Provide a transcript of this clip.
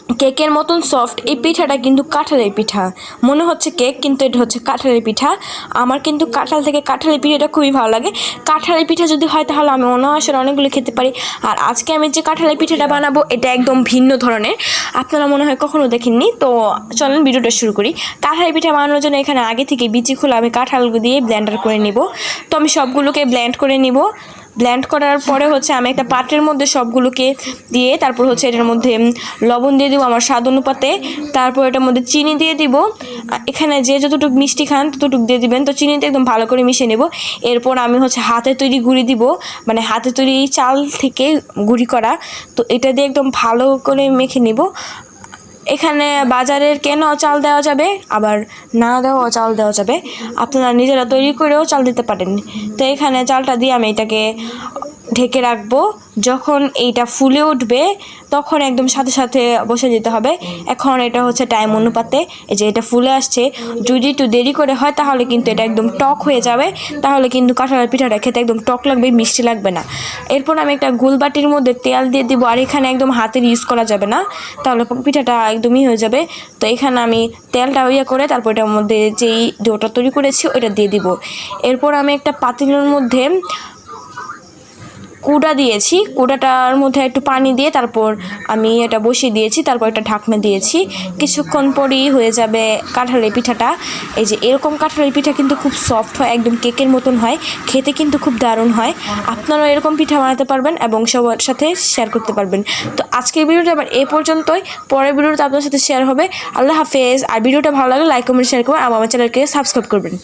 কেকের মতন সফট। এই পিঠাটা কিন্তু কাঁঠালের পিঠা, মনে হচ্ছে কেক কিন্তু এটা হচ্ছে কাঁঠালের পিঠা। আমার কিন্তু কাঁঠাল থেকে কাঁঠালের পিঠাটা খুবই ভালো লাগে। কাঁঠালের পিঠা যদি হয় তাহলে আমি অনায়াসে অনেকগুলো খেতে পারি। আর আজকে আমি যে কাঁঠালের পিঠাটা বানাবো এটা একদম ভিন্ন ধরনের, আপনারা মনে হয় কখনো দেখেননি। তো চলেন ভিডিওটা শুরু করি। কাঁঠালের পিঠা বানানোর জন্য এখানে আগে থেকে বিচি খুলে আমি কাঁঠাল দিয়ে ব্লেন্ডার করে নিব। তো আমি সবগুলোকে ব্লেন্ড করে নিব। ব্লেন্ড করার পরে হচ্ছে আমি একটা পাত্রের মধ্যে সবগুলোকে দিয়ে তারপর হচ্ছে এটার মধ্যে লবণ দিয়ে দিব আমার স্বাদ অনুপাতে। তারপর এটার মধ্যে চিনি দিয়ে দিব। এখানে যে যতটুকু মিষ্টি খান ততটুকু দিয়ে দিবেন। তো চিনিতে একদম ভালো করে মিশিয়ে নেব। এরপর আমি হচ্ছে হাতে তৈরি গুঁড়ি দিব, মানে হাতে তৈরি চাল থেকে গুঁড়ি করা। তো এটা দিয়ে একদম ভালো করে মেখে নিব। এখানে বাজারের কেনা চাল দেওয়া যাবে, আবার না দেওয়া চাল দেওয়া যাবে, আপনারা নিজেরা তৈরি করেও চাল দিতে পারেন। তো এখানে চালটা দিয়ে আমি এটাকে ঢেকে রাখবো। যখন এইটা ফুলে উঠবে তখন একদম সাথে সাথে বসে যেতে হবে। এখন এটা হচ্ছে টাইম অনুপাতে, এই যে এটা ফুলে আসছে। যদি একটু দেরি করে হয় তাহলে কিন্তু এটা একদম টক হয়ে যাবে, তাহলে কিন্তু কাঁঠালের পিঠাটা খেতে একদম টক লাগবে, মিষ্টি লাগবে না। এরপর আমি একটা গোলবাটির মধ্যে তেল দিয়ে দিব। আর এখানে একদম হাতের ইউজ করা যাবে না, তাহলে পিঠাটা একদমই হয়ে যাবে। তো এখানে আমি তেলটা করে তারপর এটার মধ্যে যেই ডোটা তৈরি করেছি ওইটা দিয়ে দিব। এরপর আমি একটা পাতিলের মধ্যে কুড়া দিয়েছি, কুড়াটার মধ্যে একটু পানি দিয়ে তারপর আমি এটা বসিয়ে দিয়েছি। তারপর এটা ঢাকনা দিয়েছি। কিছুক্ষণ পরেই হয়ে যাবে কাঁঠালের পিঠাটা। এই যে এরকম কাঁঠালের পিঠা কিন্তু খুব সফট হয়, একদম কেকের মতন হয়, খেতে কিন্তু খুব দারুণ হয়। আপনারাও এরকম পিঠা বানাতে পারবেন এবং সবার সাথে শেয়ার করতে পারবেন। তো আজকের ভিডিওটা আবার এই পর্যন্তই। পরের ভিডিওটা আপনার সাথে শেয়ার হবে। আল্লাহ হাফেজ। আর ভিডিওটা ভালো লাগলে লাইক কমেন্ট শেয়ার করবেন, আমার চ্যানেলকে সাবস্ক্রাইব করবেন।